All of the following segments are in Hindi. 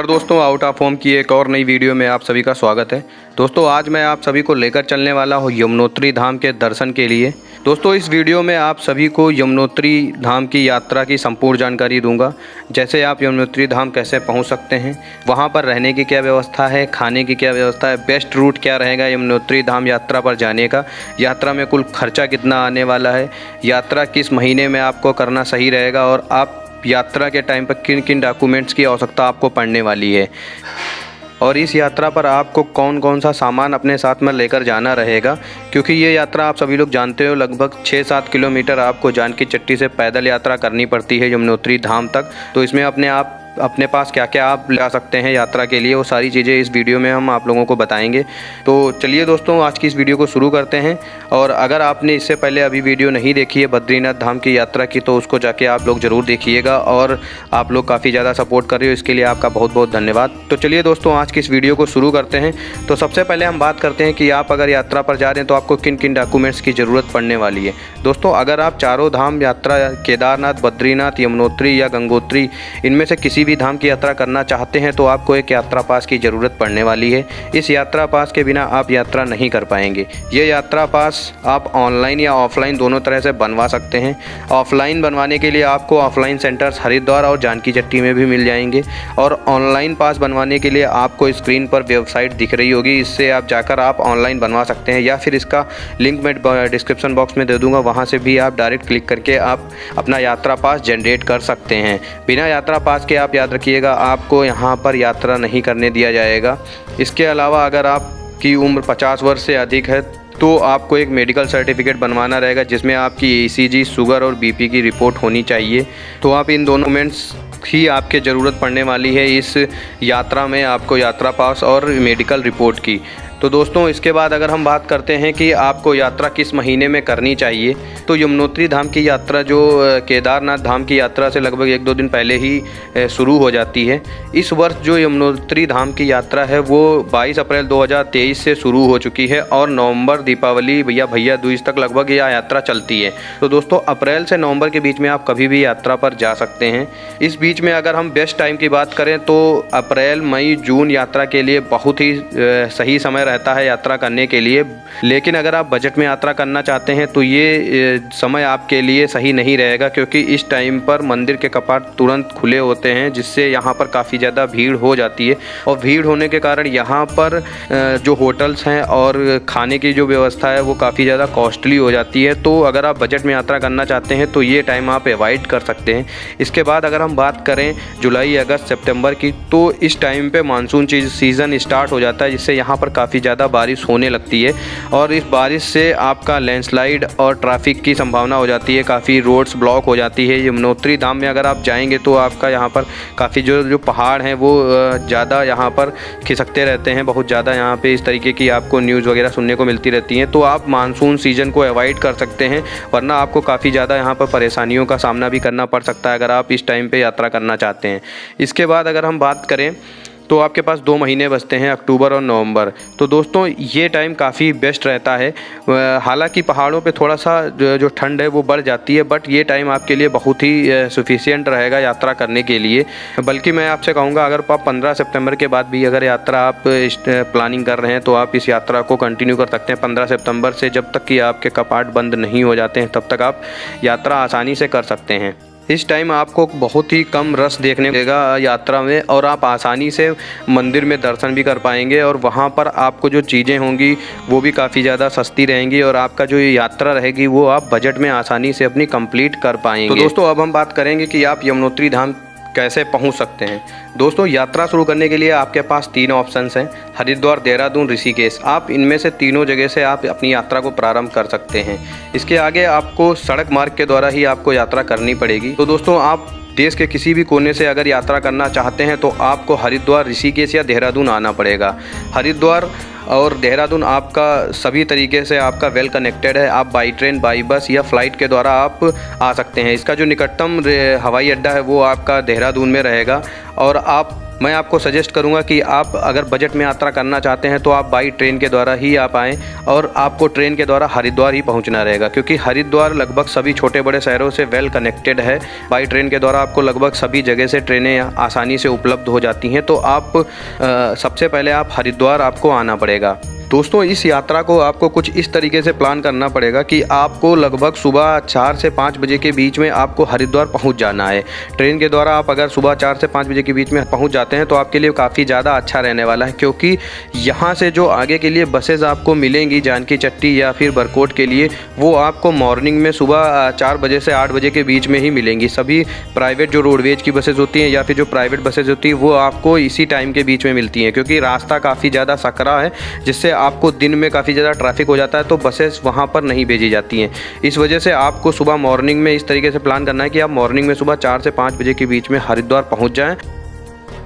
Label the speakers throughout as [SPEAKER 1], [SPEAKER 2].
[SPEAKER 1] दोस्तों, आउट ऑफ होम की एक और नई वीडियो में आप सभी का स्वागत है। दोस्तों, आज मैं आप सभी को लेकर चलने वाला हूँ यमुनोत्री धाम के दर्शन के लिए। दोस्तों, इस वीडियो में आप सभी को यमुनोत्री धाम की यात्रा की संपूर्ण जानकारी दूंगा। जैसे आप यमुनोत्री धाम कैसे पहुंच सकते हैं, वहां पर रहने की क्या व्यवस्था है, खाने की क्या व्यवस्था है, बेस्ट रूट क्या रहेगा यमुनोत्री धाम यात्रा पर जाने का, यात्रा में कुल खर्चा कितना आने वाला है, यात्रा किस महीने में आपको करना सही रहेगा और आप यात्रा के टाइम पर किन किन डॉक्यूमेंट्स की आवश्यकता आपको पड़ने वाली है, और इस यात्रा पर आपको कौन कौन सा सामान अपने साथ में लेकर जाना रहेगा। क्योंकि ये यात्रा आप सभी लोग जानते हो, लगभग 6-7 किलोमीटर आपको जानकी चट्टी से पैदल यात्रा करनी पड़ती है यमुनोत्री धाम तक। तो इसमें अपने पास क्या क्या आप ला सकते हैं यात्रा के लिए, वो सारी चीज़ें इस वीडियो में हम आप लोगों को बताएंगे। तो चलिए दोस्तों, आज की इस वीडियो को शुरू करते हैं। और अगर आपने इससे पहले अभी वीडियो नहीं देखी है बद्रीनाथ धाम की यात्रा की, तो उसको जाके आप लोग ज़रूर देखिएगा। और आप लोग काफ़ी ज़्यादा सपोर्ट कर रहे हो, इसके लिए आपका बहुत बहुत धन्यवाद। तो चलिए दोस्तों, आज की इस वीडियो को शुरू करते हैं। तो सबसे पहले हम बात करते हैं कि आप अगर यात्रा पर जा रहे हैं तो आपको किन किन डॉक्यूमेंट्स की ज़रूरत पड़ने वाली है। दोस्तों, अगर आप चारों धाम यात्रा, केदारनाथ, बद्रीनाथ, यमुनोत्री या गंगोत्री, इनमें से किसी भी धाम की यात्रा करना चाहते हैं तो आपको एक यात्रा पास की ज़रूरत पड़ने वाली है। इस यात्रा पास के बिना आप यात्रा नहीं कर पाएंगे। ये यात्रा पास आप ऑनलाइन या ऑफलाइन दोनों तरह से बनवा सकते हैं। ऑफलाइन बनवाने के लिए आपको ऑफलाइन सेंटर्स हरिद्वार और जानकी चट्टी में भी मिल जाएंगे, और ऑनलाइन पास बनवाने के लिए आपको स्क्रीन पर वेबसाइट दिख रही होगी, इससे आप जाकर आप ऑनलाइन बनवा सकते हैं, या फिर इसका लिंक मैं डिस्क्रिप्शन बॉक्स में दे दूंगा, वहाँ से भी आप डायरेक्ट क्लिक करके आप अपना यात्रा पास जनरेट कर सकते हैं। बिना यात्रा पास के आप याद रखिएगा, आपको यहाँ पर यात्रा नहीं करने दिया जाएगा। इसके अलावा अगर आपकी उम्र 50 वर्ष से अधिक है तो आपको एक मेडिकल सर्टिफिकेट बनवाना रहेगा, जिसमें आपकी ECG, शुगर और BP की रिपोर्ट होनी चाहिए। तो आप इन दोनों डॉक्यूमेंट्स ही आपके ज़रूरत पड़ने वाली है इस यात्रा में, आपको यात्रा पास और मेडिकल रिपोर्ट की। तो दोस्तों, इसके बाद अगर हम बात करते हैं कि आपको यात्रा किस महीने में करनी चाहिए, तो यमुनोत्री धाम की यात्रा जो केदारनाथ धाम की यात्रा से लगभग 1-2 दिन पहले ही शुरू हो जाती है। इस वर्ष जो यमुनोत्री धाम की यात्रा है वो 22 अप्रैल 2023 से शुरू हो चुकी है, और नवंबर, दीपावली या भैया दूज तक लगभग यह यात्रा चलती है। तो दोस्तों, अप्रैल से नवंबर के बीच में आप कभी भी यात्रा पर जा सकते हैं। इस बीच में अगर हम बेस्ट टाइम की बात करें तो अप्रैल, मई, जून यात्रा के लिए बहुत ही सही समय रहता है यात्रा करने के लिए। लेकिन अगर आप बजट में यात्रा करना चाहते हैं तो ये समय आपके लिए सही नहीं रहेगा, क्योंकि इस टाइम पर मंदिर के कपाट तुरंत खुले होते हैं, जिससे यहाँ पर काफ़ी ज़्यादा भीड़ हो जाती है। और भीड़ होने के कारण यहाँ पर जो होटल्स हैं और खाने की जो व्यवस्था है वो काफ़ी ज़्यादा कॉस्टली हो जाती है। तो अगर आप बजट में यात्रा करना चाहते हैं तो ये टाइम आप अवॉइड कर सकते हैं। इसके बाद अगर हम बात करें जुलाई, अगस्त, सितंबर की, तो इस टाइम पे मानसून सीज़न स्टार्ट हो जाता है, जिससे यहाँ पर काफ़ी ज़्यादा बारिश होने लगती है, और इस बारिश से आपका लैंडस्लाइड और ट्रैफिक की संभावना हो जाती है, काफ़ी रोड्स ब्लॉक हो जाती है। यमुनोत्री धाम में अगर आप जाएंगे तो आपका यहाँ पर काफ़ी जो पहाड़ हैं वो ज़्यादा यहाँ पर खिसकते रहते हैं, बहुत ज़्यादा यहाँ पे इस तरीके की आपको न्यूज़ वगैरह सुनने को मिलती रहती हैं। तो आप मानसून सीज़न को अवॉइड कर सकते हैं, वरना आपको काफ़ी ज़्यादा यहाँ पर परेशानियों का सामना भी करना पड़ सकता है अगर आप इस टाइम पर यात्रा करना चाहते हैं। इसके बाद अगर हम बात करें तो आपके पास 2 महीने बचते हैं, अक्टूबर और नवंबर। तो दोस्तों, ये टाइम काफ़ी बेस्ट रहता है। हालांकि पहाड़ों पे थोड़ा सा जो ठंड है वो बढ़ जाती है, बट ये टाइम आपके लिए बहुत ही सफिशिएंट रहेगा यात्रा करने के लिए। बल्कि मैं आपसे कहूँगा, अगर आप 15 सितंबर के बाद भी अगर यात्रा आप प्लानिंग कर रहे हैं तो आप इस यात्रा को कंटिन्यू कर सकते हैं। 15 सितंबर से जब तक कि आपके कपाट बंद नहीं हो जाते हैं तब तक आप यात्रा आसानी से कर सकते हैं। इस टाइम आपको बहुत ही कम रश देखने को मिलेगा यात्रा में, और आप आसानी से मंदिर में दर्शन भी कर पाएंगे, और वहाँ पर आपको जो चीज़ें होंगी वो भी काफ़ी ज़्यादा सस्ती रहेंगी, और आपका जो यात्रा रहेगी वो आप बजट में आसानी से अपनी कंप्लीट कर पाएंगे। तो दोस्तों, अब हम बात करेंगे कि आप यमुनोत्री धाम कैसे पहुंच सकते हैं। दोस्तों, यात्रा शुरू करने के लिए आपके पास 3 ऑप्शंस हैं: हरिद्वार, देहरादून, ऋषिकेश। आप इनमें से तीनों जगह से आप अपनी यात्रा को प्रारंभ कर सकते हैं। इसके आगे आपको सड़क मार्ग के द्वारा ही आपको यात्रा करनी पड़ेगी। तो दोस्तों, आप देश के किसी भी कोने से अगर यात्रा करना चाहते हैं तो आपको हरिद्वार, ऋषिकेश या देहरादून आना पड़ेगा। हरिद्वार और देहरादून आपका सभी तरीके से आपका वेल कनेक्टेड है। आप बाई ट्रेन, बाई बस या फ्लाइट के द्वारा आप आ सकते हैं। इसका जो निकटतम हवाई अड्डा है वो आपका देहरादून में रहेगा, और आप मैं आपको सजेस्ट करूँगा कि आप अगर बजट में यात्रा करना चाहते हैं तो आप बाई ट्रेन के द्वारा ही आप आएँ और आपको ट्रेन के द्वारा हरिद्वार ही पहुँचना रहेगा, क्योंकि हरिद्वार लगभग सभी छोटे बड़े शहरों से वेल कनेक्टेड है। बाई ट्रेन के द्वारा आपको लगभग सभी जगह से ट्रेनें आसानी से उपलब्ध हो जाती हैं। तो आप सबसे पहले आप हरिद्वार आपको आना पड़ेगा। दोस्तों, इस यात्रा को आपको कुछ इस तरीके से प्लान करना पड़ेगा कि आपको लगभग सुबह 4 से 5 बजे के बीच में आपको हरिद्वार पहुंच जाना है। ट्रेन के द्वारा आप अगर सुबह 4 से 5 बजे के बीच में पहुंच जाते हैं तो आपके लिए काफ़ी ज़्यादा अच्छा रहने वाला है, क्योंकि यहाँ से जो आगे के लिए बसेज़ आपको मिलेंगी जानकी चट्टी या फिर बरकोट के लिए, वो आपको मॉर्निंग में सुबह 4 बजे से 8 बजे के बीच में ही मिलेंगी। सभी प्राइवेट जो रोडवेज की बसेज़ होती हैं या फिर जो प्राइवेट बसेज़ होती हैं वो आपको इसी टाइम के बीच में मिलती हैं, क्योंकि रास्ता काफ़ी ज़्यादा सकरा है, जिससे आपको दिन में काफ़ी ज़्यादा ट्रैफिक हो जाता है, तो बसेस वहाँ पर नहीं भेजी जाती हैं। इस वजह से आपको सुबह मॉर्निंग में इस तरीके से प्लान करना है कि आप मॉर्निंग में सुबह 4 से 5 बजे के बीच में हरिद्वार पहुँच जाएँ।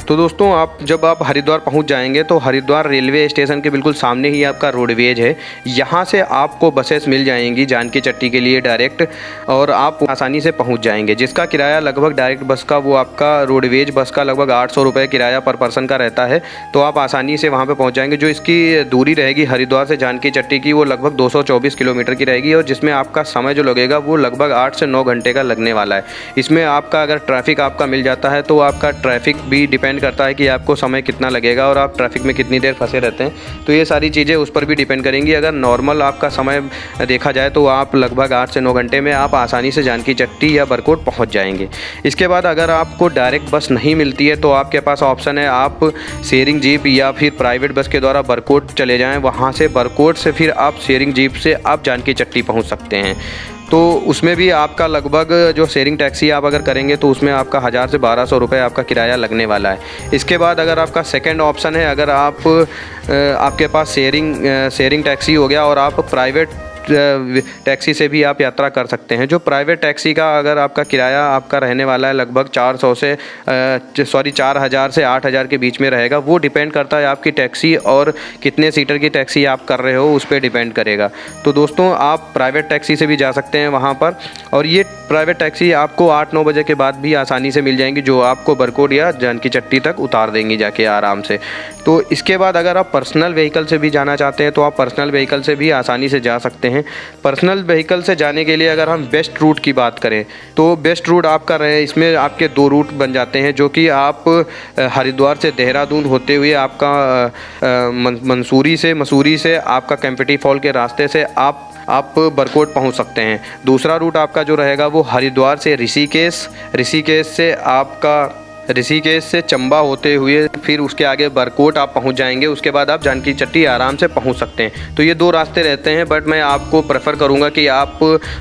[SPEAKER 1] तो दोस्तों, जब आप हरिद्वार पहुंच जाएंगे तो हरिद्वार रेलवे स्टेशन के बिल्कुल सामने ही आपका रोडवेज है। यहाँ से आपको बसेस मिल जाएंगी जानकी चट्टी के लिए डायरेक्ट, और आप आसानी से पहुंच जाएंगे। जिसका किराया लगभग डायरेक्ट बस का, वो आपका रोडवेज बस का लगभग 800 रुपये किराया पर पर्सन का रहता है। तो आप आसानी से वहाँ पर पहुँच जाएंगे। जो इसकी दूरी रहेगी हरिद्वार से जानकी चट्टी की, वो लगभग 224 किलोमीटर की रहेगी, और जिसमें आपका समय जो लगेगा वो लगभग 8 से 9 घंटे का लगने वाला है। इसमें आपका अगर ट्रैफिक आपका मिल जाता है तो आपका ट्रैफिक भी डिपेंड करता है कि आपको समय कितना लगेगा और आप ट्रैफिक में कितनी देर फंसे रहते हैं। तो ये सारी चीज़ें उस पर भी डिपेंड करेंगी। अगर नॉर्मल आपका समय देखा जाए तो आप लगभग 8 से 9 घंटे में आप आसानी से जानकी चट्टी या बरकोट पहुंच जाएंगे। इसके बाद अगर आपको डायरेक्ट बस नहीं मिलती है तो आपके पास ऑप्शन है, आप शेयरिंग जीप या फिर प्राइवेट बस के द्वारा बरकोट चले जाएँ। वहाँ से बरकोट से फिर आप शेयरिंग जीप से आप जानकी चट्टी पहुँच सकते हैं। तो उसमें भी आपका लगभग जो शेयरिंग टैक्सी आप अगर करेंगे तो उसमें आपका 1000 से 1200 रुपये आपका किराया लगने वाला है। इसके बाद अगर आपका सेकंड ऑप्शन है, अगर आपके पास शेयरिंग टैक्सी हो गया और आप प्राइवेट टैक्सी से भी आप यात्रा कर सकते हैं। जो प्राइवेट टैक्सी का अगर आपका किराया आपका रहने वाला है लगभग 4000 से 8000 के बीच में रहेगा। वो डिपेंड करता है आपकी टैक्सी और कितने सीटर की टैक्सी आप कर रहे हो, उस पर डिपेंड करेगा। तो दोस्तों, आप प्राइवेट टैक्सी से भी जा सकते हैं वहाँ पर, और ये प्राइवेट टैक्सी आपको 8-9 बजे के बाद भी आसानी से मिल जाएंगी, जो आपको बरकोट या जानकी चट्टी तक उतार देंगी जाके आराम से। तो इसके बाद अगर आप पर्सनल व्हीकल से भी जाना चाहते हैं तो आप पर्सनल व्हीकल से भी आसानी से जा सकते हैं। पर्सनल व्हीकल से जाने के लिए अगर हम बेस्ट रूट की बात करें तो बेस्ट रूट आपका रहे, इसमें आपके 2 रूट बन जाते हैं, जो कि आप हरिद्वार से देहरादून होते हुए आपका मसूरी से आपका कैंपटी फॉल के रास्ते से आप बरकोट पहुंच सकते हैं। दूसरा रूट आपका जो रहेगा वो हरिद्वार से ऋषिकेश से चंबा होते हुए फिर उसके आगे बरकोट आप पहुंच जाएंगे। उसके बाद आप जानकी चट्टी आराम से पहुंच सकते हैं। तो ये 2 रास्ते रहते हैं, बट मैं आपको प्रेफर करूंगा कि आप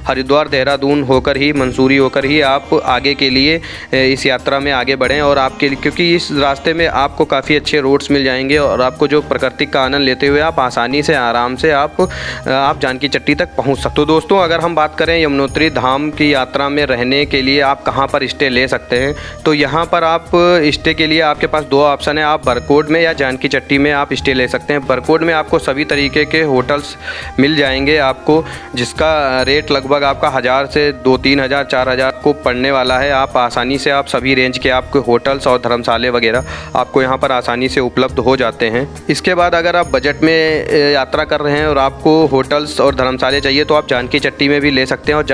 [SPEAKER 1] हरिद्वार देहरादून होकर ही, मंसूरी होकर ही आप आगे के लिए इस यात्रा में आगे बढ़ें। और आपके लिए, क्योंकि इस रास्ते में आपको काफ़ी अच्छे रोड्स मिल जाएंगे और आपको जो प्रकृति का आनंद लेते हुए आप आसानी से आराम से आप जानकी चट्टी तक पहुँच सकते हो। तो दोस्तों, अगर हम बात करें यमुनोत्री धाम की यात्रा में रहने के लिए आप कहाँ पर स्टे ले सकते हैं, तो यहाँ पर आप स्टे के लिए आपके पास 2 ऑप्शन है। आप बरकोट में या जानकी चट्टी में आप स्टे ले सकते हैं। बरकोट में आपको सभी तरीके के होटल्स मिल जाएंगे आपको, जिसका रेट लगभग आपका 1000 से 2-3 हज़ार 4 हज़ार को पड़ने वाला है। आप आसानी से आप सभी रेंज के आपको होटल्स और धर्मशाले वगैरह आपको यहाँ पर आसानी से उपलब्ध हो जाते हैं। इसके बाद अगर आप बजट में यात्रा कर रहे हैं और आपको होटल्स और धर्मशाले चाहिए तो आप जानकी चट्टी में भी ले सकते हैं। और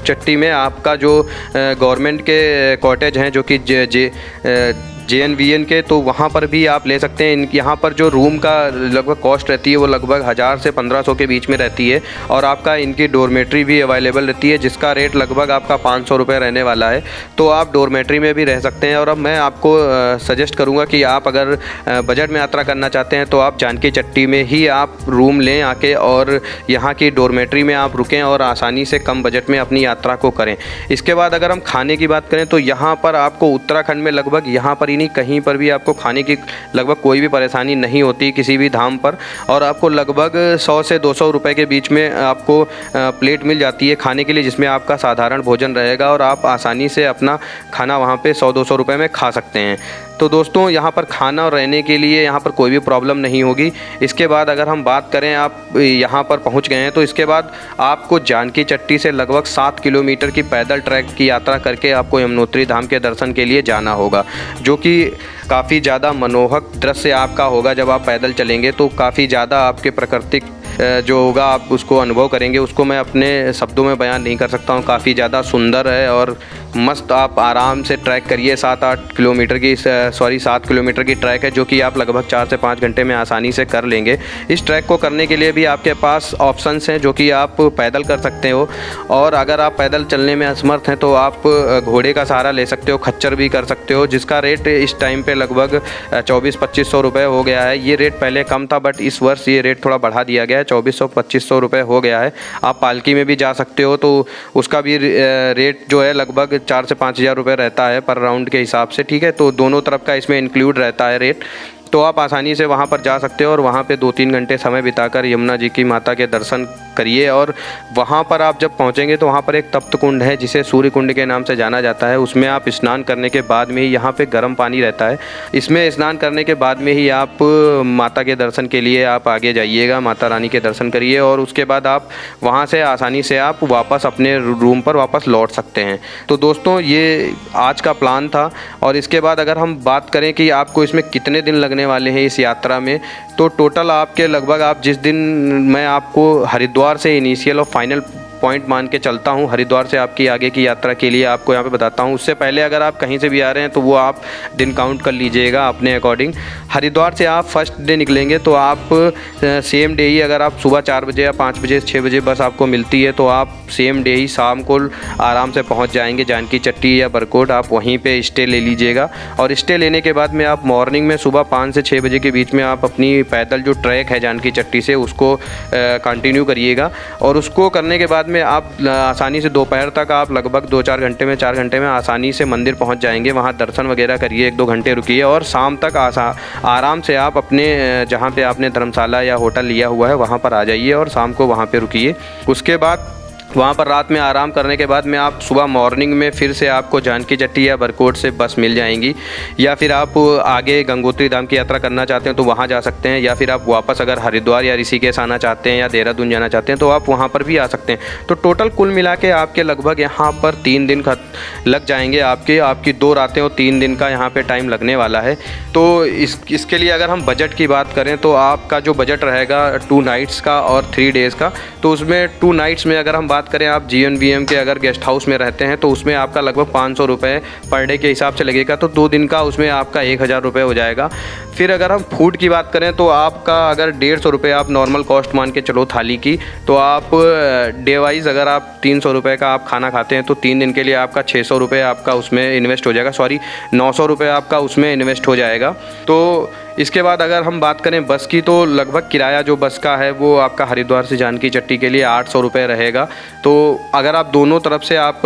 [SPEAKER 1] चट्टी में आपका जो गवर्नमेंट के कॉटेज हैं, जो कि JNVN के, तो वहाँ पर भी आप ले सकते हैं। यहाँ पर जो रूम का लगभग कॉस्ट रहती है वो लगभग 1000 से 1500 के बीच में रहती है, और आपका इनकी डोरमेट्री भी अवेलेबल रहती है, जिसका रेट लगभग आपका 500 रुपये रहने वाला है। तो आप डोरमेट्री में भी रह सकते हैं। और अब मैं आपको सजेस्ट करूँगा कि आप अगर बजट में यात्रा करना चाहते हैं तो आप जानकी चट्टी में ही आप रूम लें आके, और यहाँ की डोरमेट्री में आप रुकें और आसानी से कम बजट में अपनी यात्रा को करें। इसके बाद अगर हम खाने की बात करें तो यहाँ पर आपको उत्तराखंड में लगभग यहाँ पर नहीं, कहीं पर भी आपको खाने की लगभग कोई भी परेशानी नहीं होती किसी भी धाम पर, और आपको लगभग 100 से 200 रुपए के बीच में आपको प्लेट मिल जाती है खाने के लिए, जिसमें आपका साधारण भोजन रहेगा और आप आसानी से अपना खाना वहाँ पे 100-200 रुपए में खा सकते हैं। तो दोस्तों, यहाँ पर खाना और रहने के लिए यहाँ पर कोई भी प्रॉब्लम नहीं होगी। इसके बाद अगर हम बात करें, आप यहाँ पर पहुँच गए हैं तो इसके बाद आपको जानकी चट्टी से लगभग 7 किलोमीटर की पैदल ट्रैक की यात्रा करके आपको यमुनोत्री धाम के दर्शन के लिए जाना होगा, जो कि काफ़ी ज़्यादा मनोहक दृश्य आपका होगा। जब आप पैदल चलेंगे तो काफ़ी ज़्यादा आपके प्राकृतिक जो होगा आप उसको अनुभव करेंगे, उसको मैं अपने शब्दों में बयान नहीं कर सकता हूँ। काफ़ी ज़्यादा सुंदर है और मस्त आप आराम से ट्रैक करिए। 7 किलोमीटर की ट्रैक है जो कि आप लगभग 4 से 5 घंटे में आसानी से कर लेंगे। इस ट्रैक को करने के लिए भी आपके पास ऑप्शंस हैं जो कि आप पैदल कर सकते हो, और अगर आप पैदल चलने में असमर्थ हैं तो आप घोड़े का सहारा ले सकते हो, खच्चर भी कर सकते हो, जिसका रेट इस टाइम पे लगभग 2400-2500 रुपये हो गया है। ये रेट पहले कम था बट इस वर्ष ये रेट थोड़ा बढ़ा दिया गया है, 2400-2500 रुपये हो गया है। आप पालकी में भी जा सकते हो तो उसका भी रेट जो है लगभग 4 से 5 हज़ार रुपये रहता है पर राउंड के हिसाब से, ठीक है। तो दोनों तरफ का इसमें इंक्लूड रहता है रेट। तो आप आसानी से वहाँ पर जा सकते हो और वहाँ पे 2-3 घंटे समय बिताकर यमुना जी की माता के दर्शन करिए। और वहाँ पर आप जब पहुँचेंगे तो वहाँ पर एक तप्त कुंड है जिसे सूर्य कुंड के नाम से जाना जाता है। उसमें आप स्नान करने के बाद में ही, यहाँ पे गर्म पानी रहता है, इसमें स्नान करने के बाद में ही आप माता के दर्शन के लिए आप आगे जाइएगा, माता रानी के दर्शन करिए और उसके बाद आप वहाँ से आसानी से आप वापस अपने रूम पर वापस लौट सकते हैं। तो दोस्तों ये आज का प्लान था। और इसके बाद अगर हम बात करें कि आपको इसमें कितने दिन लगने वाले हैं इस यात्रा में, तो टोटल आपके लगभग, आप जिस दिन, मैं आपको हरिद्वार से इनिशियल और फाइनल पॉइंट मान के चलता हूँ, हरिद्वार से आपकी आगे की यात्रा के लिए आपको यहाँ पे बताता हूँ। उससे पहले अगर आप कहीं से भी आ रहे हैं तो वो आप दिन काउंट कर लीजिएगा अपने अकॉर्डिंग। हरिद्वार से आप फर्स्ट डे निकलेंगे तो आप सेम डे ही, अगर आप सुबह 4 बजे या 5 बजे 6 बजे बस आपको मिलती है तो आप सेम डे ही शाम को आराम से पहुँच जाएंगे जानकी चट्टी या बरकोट। आप वहीं पर स्टे ले लीजिएगा और स्टे लेने के बाद में आप मॉर्निंग में सुबह 5 से 6 बजे के बीच में आप अपनी पैदल जो ट्रैक है जानकी चट्टी से उसको कंटिन्यू करिएगा। और उसको करने के बाद में आप आसानी से दोपहर तक आप लगभग 4 घंटे में आसानी से मंदिर पहुंच जाएंगे। वहां दर्शन वगैरह करिए, 1-2 घंटे रुकिए और शाम तक आराम से आप अपने जहां पे आपने धर्मशाला या होटल लिया हुआ है वहां पर आ जाइए और शाम को वहां पे रुकिए। उसके बाद वहाँ पर रात में आराम करने के बाद में आप सुबह मॉर्निंग में फिर से आपको जानकी चट्टी या बरकोट से बस मिल जाएंगी, या फिर आप आगे गंगोत्री धाम की यात्रा करना चाहते हैं तो वहाँ जा सकते हैं, या फिर आप वापस अगर हरिद्वार या ऋषिकेश आना चाहते हैं या देहरादून जाना चाहते हैं तो आप वहाँ पर भी आ सकते हैं। तो टोटल कुल मिला के आपके लगभग यहाँ पर 3 दिन लग जाएंगे, आपकी 2 रातें और 3 दिन का यहाँ पर टाइम लगने वाला है। तो इसके लिए अगर हम बजट की बात करें तो आपका जो बजट रहेगा 2 नाइट्स का और 3 डेज़ का, तो उसमें 2 नाइट्स में अगर हम बात करें, आप GNVM के अगर गेस्ट हाउस में रहते हैं तो उसमें आपका लगभग 500 रुपये पर डे के हिसाब से लगेगा। तो 2 दिन का उसमें आपका 1000 रुपये हो जाएगा। फिर अगर हम फूड की बात करें तो आपका अगर 150 रुपये आप नॉर्मल कॉस्ट मान के चलो थाली की, तो आप डे वाइज अगर आप 300 रुपये का आप खाना खाते हैं तो 3 दिन के लिए आपका 600 रुपये आपका उसमें इन्वेस्ट हो जाएगा, 900 रुपये आपका उसमें इन्वेस्ट हो जाएगा। तो इसके बाद अगर हम बात करें बस की, तो लगभग किराया जो बस का है वो आपका हरिद्वार से जानकी चट्टी के लिए 800 रुपये रहेगा। तो अगर आप दोनों तरफ से आप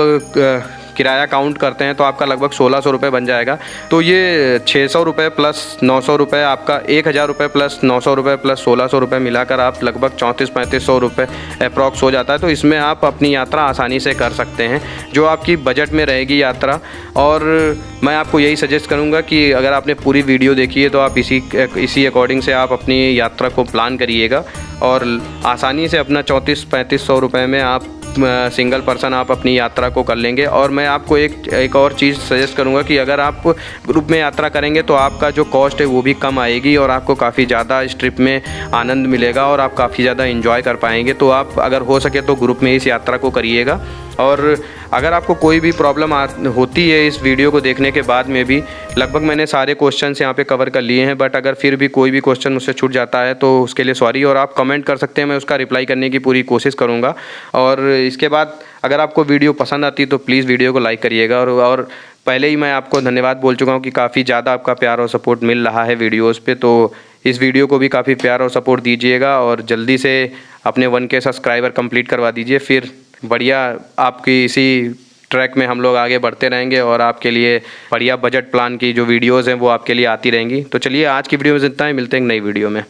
[SPEAKER 1] किराया काउंट करते हैं तो आपका लगभग 1600 रुपये बन जाएगा। तो ये 600 रुपये प्लस 900 रुपये, आपका 1000 रुपये प्लस 900 रुपये प्लस 1600 रुपये मिलाकर आप लगभग 3400-3500 रुपये अप्रॉक्स हो जाता है। तो इसमें आप अपनी यात्रा आसानी से कर सकते हैं जो आपकी बजट में रहेगी यात्रा। और मैं आपको यही सजेस्ट करूँगा कि अगर आपने पूरी वीडियो देखी है तो आप इसी अकॉर्डिंग से आप अपनी यात्रा को प्लान करिएगा और आसानी से अपना 3400-3500 रुपये में आप सिंगल पर्सन आप अपनी यात्रा को कर लेंगे। और मैं आपको एक और चीज़ सजेस्ट करूंगा कि अगर आप ग्रुप में यात्रा करेंगे तो आपका जो कॉस्ट है वो भी कम आएगी और आपको काफ़ी ज़्यादा इस ट्रिप में आनंद मिलेगा और आप काफ़ी ज़्यादा एंजॉय कर पाएंगे। तो आप अगर हो सके तो ग्रुप में इस यात्रा को करिएगा। और अगर आपको कोई भी प्रॉब्लम होती है इस वीडियो को देखने के बाद में भी, लगभग मैंने सारे क्वेश्चंस यहाँ पे कवर कर लिए हैं, बट अगर फिर भी कोई भी क्वेश्चन मुझसे छूट जाता है तो उसके लिए सॉरी। और आप कमेंट कर सकते हैं, मैं उसका रिप्लाई करने की पूरी कोशिश करूँगा। और इसके बाद अगर आपको वीडियो पसंद आती है तो प्लीज़ वीडियो को लाइक करिएगा। और पहले ही मैं आपको धन्यवाद बोल चुका हूँ कि काफ़ी ज़्यादा आपका प्यार और सपोर्ट मिल रहा है वीडियोज़ पे, तो इस वीडियो को भी काफ़ी प्यार और सपोर्ट दीजिएगा और जल्दी से अपने 1K सब्सक्राइबर कंप्लीट करवा दीजिए। फिर बढ़िया आपकी इसी ट्रैक में हम लोग आगे बढ़ते रहेंगे और आपके लिए बढ़िया बजट प्लान की जो वीडियोज़ हैं वो आपके लिए आती रहेंगी। तो चलिए आज की वीडियो में इतना ही, मिलते हैं एक नई वीडियो में।